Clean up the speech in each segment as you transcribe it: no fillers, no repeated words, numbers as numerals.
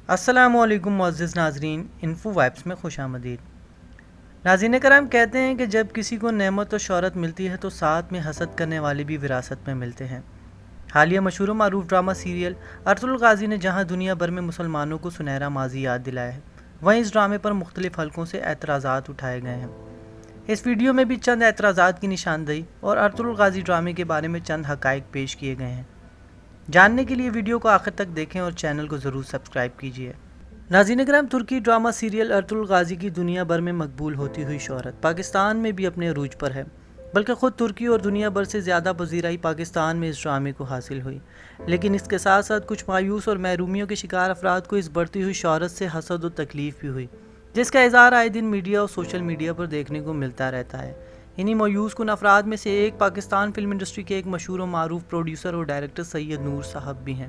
السلام علیکم معزز ناظرین، انفو وائبس میں خوش آمدید۔ ناظرین کرام، کہتے ہیں کہ جب کسی کو نعمت و شہرت ملتی ہے تو ساتھ میں حسد کرنے والے بھی وراثت میں ملتے ہیں۔ حالیہ مشہور و معروف ڈرامہ سیریل ارطغرل غازی نے جہاں دنیا بھر میں مسلمانوں کو سنہرا ماضی یاد دلایا ہے، وہیں اس ڈرامے پر مختلف حلقوں سے اعتراضات اٹھائے گئے ہیں۔ اس ویڈیو میں بھی چند اعتراضات کی نشاندہی اور ارطغرل غازی ڈرامے کے بارے میں چند حقائق پیش کیے گئے ہیں۔ جاننے کے لیے ویڈیو کو آخر تک دیکھیں اور چینل کو ضرور سبسکرائب کیجیے۔ ناظرین کرام، ترکی ڈرامہ سیریل ارطغرل غازی کی دنیا بھر میں مقبول ہوتی ہوئی شہرت پاکستان میں بھی اپنے عروج پر ہے، بلکہ خود ترکی اور دنیا بھر سے زیادہ پذیرائی پاکستان میں اس ڈرامے کو حاصل ہوئی۔ لیکن اس کے ساتھ ساتھ کچھ مایوس اور محرومیوں کے شکار افراد کو اس بڑھتی ہوئی شہرت سے حسد و تکلیف بھی ہوئی، جس کا اظہار آئے دن میڈیا اور سوشل میڈیا پر دیکھنے کو ملتا رہتا ہے۔ انہی مایوس کن افراد میں سے ایک پاکستان فلم انڈسٹری کے ایک مشہور و معروف پروڈیوسر اور ڈائریکٹر سید نور صاحب بھی ہیں،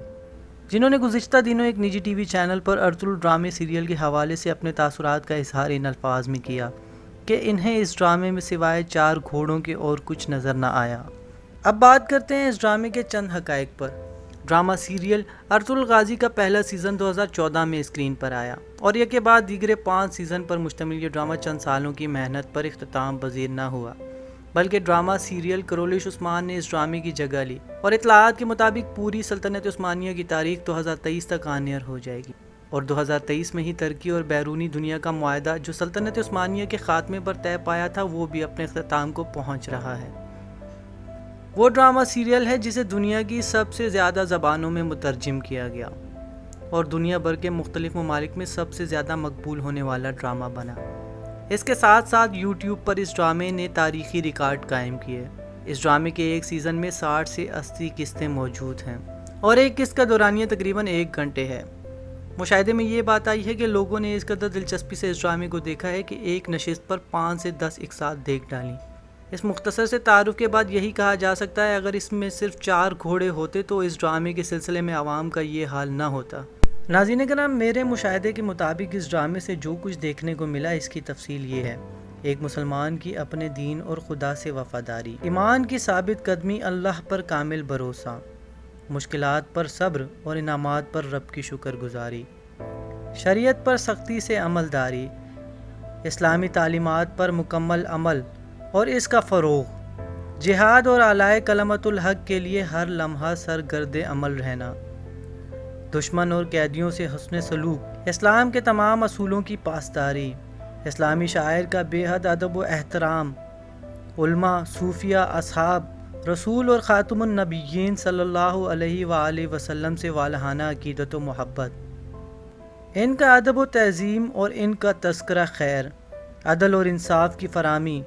جنہوں نے گزشتہ دنوں ایک نجی ٹی وی چینل پر ارطغرل ڈرامے سیریل کے حوالے سے اپنے تاثرات کا اظہار ان الفاظ میں کیا کہ انہیں اس ڈرامے میں سوائے 4 گھوڑوں کے اور کچھ نظر نہ آیا۔ اب بات کرتے ہیں اس ڈرامے کے چند حقائق پر۔ ڈرامہ سیریل ارطغرل غازی کا پہلا سیزن 2014 میں اسکرین پر آیا اور یہ کے بعد دیگر 5 سیزن پر مشتمل یہ ڈرامہ چند سالوں کی محنت پر اختتام پذیر نہ ہوا، بلکہ ڈرامہ سیریل کرولش عثمان نے اس ڈرامے کی جگہ لی اور اطلاعات کے مطابق پوری سلطنت عثمانیہ کی تاریخ 2023 تک آن ایئر ہو جائے گی، اور 2023 میں ہی ترکی اور بیرونی دنیا کا معاہدہ جو سلطنت عثمانیہ کے خاتمے پر طے پایا تھا وہ بھی اپنے اختتام کو پہنچ رہا ہے۔ وہ ڈرامہ سیریل ہے جسے دنیا کی سب سے زیادہ زبانوں میں مترجم کیا گیا اور دنیا بھر کے مختلف ممالک میں سب سے زیادہ مقبول ہونے والا ڈرامہ بنا۔ اس کے ساتھ ساتھ یوٹیوب پر اس ڈرامے نے تاریخی ریکارڈ قائم کیے۔ اس ڈرامے کے ایک سیزن میں 60 سے 80 قسطیں موجود ہیں اور ایک قسط کا دورانیہ تقریباً 1 گھنٹے ہے۔ مشاہدے میں یہ بات آئی ہے کہ لوگوں نے اس قدر دلچسپی سے اس ڈرامے کو دیکھا ہے کہ ایک نشست پر 5 سے 10 ایک ساتھ دیکھ ڈالیں۔ اس مختصر سے تعارف کے بعد یہی کہا جا سکتا ہے، اگر اس میں صرف 4 گھوڑے ہوتے تو اس ڈرامے کے سلسلے میں عوام کا یہ حال نہ ہوتا۔ ناظرین کرام، میرے مشاہدے کے مطابق اس ڈرامے سے جو کچھ دیکھنے کو ملا اس کی تفصیل یہ ہے: ایک مسلمان کی اپنے دین اور خدا سے وفاداری، ایمان کی ثابت قدمی، اللہ پر کامل بھروسہ، مشکلات پر صبر اور انعامات پر رب کی شکر گزاری، شریعت پر سختی سے عمل داری، اسلامی تعلیمات پر مکمل عمل اور اس کا فروغ، جہاد اور اعلاء کلمت الحق کے لیے ہر لمحہ سرگرد عمل رہنا، دشمن اور قیدیوں سے حسن سلوک، اسلام کے تمام اصولوں کی پاسداری، اسلامی شاعر کا بے حد ادب و احترام، علماء، صوفیہ، اصحاب رسول اور خاتم النبیین صلی اللہ علیہ وآلہ وسلم سے والہانہ عقیدت و محبت، ان کا ادب و تعظیم اور ان کا تذکرہ خیر، عدل اور انصاف کی فراہمی،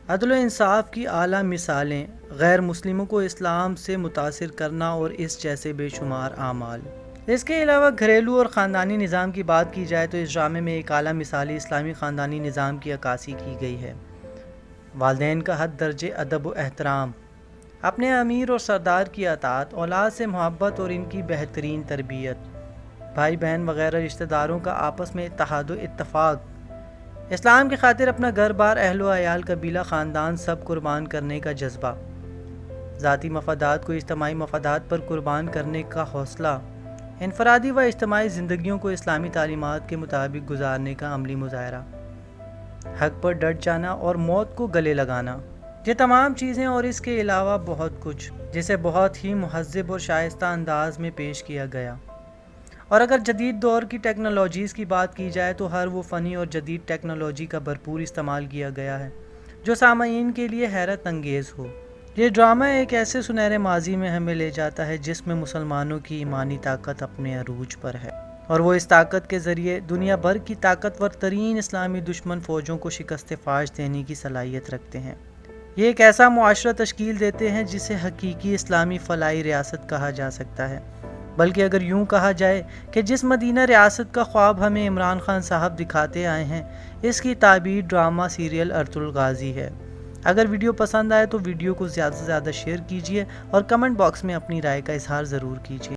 عدل و انصاف کی اعلیٰ مثالیں، غیر مسلموں کو اسلام سے متاثر کرنا اور اس جیسے بے شمار اعمال۔ اس کے علاوہ گھریلو اور خاندانی نظام کی بات کی جائے تو اس ڈرامے میں ایک اعلیٰ مثالی اسلامی خاندانی نظام کی عکاسی کی گئی ہے۔ والدین کا حد درجے ادب و احترام، اپنے امیر اور سردار کی اطاعت، اولاد سے محبت اور ان کی بہترین تربیت، بھائی بہن وغیرہ رشتہ داروں کا آپس میں اتحاد و اتفاق، اسلام کی خاطر اپنا گھر بار، اہل و عیال، قبیلہ، خاندان سب قربان کرنے کا جذبہ، ذاتی مفادات کو اجتماعی مفادات پر قربان کرنے کا حوصلہ، انفرادی و اجتماعی زندگیوں کو اسلامی تعلیمات کے مطابق گزارنے کا عملی مظاہرہ، حق پر ڈٹ جانا اور موت کو گلے لگانا، یہ تمام چیزیں اور اس کے علاوہ بہت کچھ جسے بہت ہی مہذب اور شائستہ انداز میں پیش کیا گیا۔ اور اگر جدید دور کی ٹیکنالوجیز کی بات کی جائے تو ہر وہ فنی اور جدید ٹیکنالوجی کا بھرپور استعمال کیا گیا ہے جو سامعین کے لیے حیرت انگیز ہو۔ یہ ڈرامہ ایک ایسے سنہرے ماضی میں ہمیں لے جاتا ہے جس میں مسلمانوں کی ایمانی طاقت اپنے عروج پر ہے، اور وہ اس طاقت کے ذریعے دنیا بھر کی طاقتور ترین اسلامی دشمن فوجوں کو شکست فاش دینے کی صلاحیت رکھتے ہیں۔ یہ ایک ایسا معاشرہ تشکیل دیتے ہیں جسے حقیقی اسلامی فلاحی ریاست کہا جا سکتا ہے، بلکہ اگر یوں کہا جائے کہ جس مدینہ ریاست کا خواب ہمیں عمران خان صاحب دکھاتے آئے ہیں، اس کی تعبیر ڈرامہ سیریل ارطغرل غازی ہے۔ اگر ویڈیو پسند آئے تو ویڈیو کو زیادہ سے زیادہ شیئر کیجیے اور کمنٹ باکس میں اپنی رائے کا اظہار ضرور کیجیے۔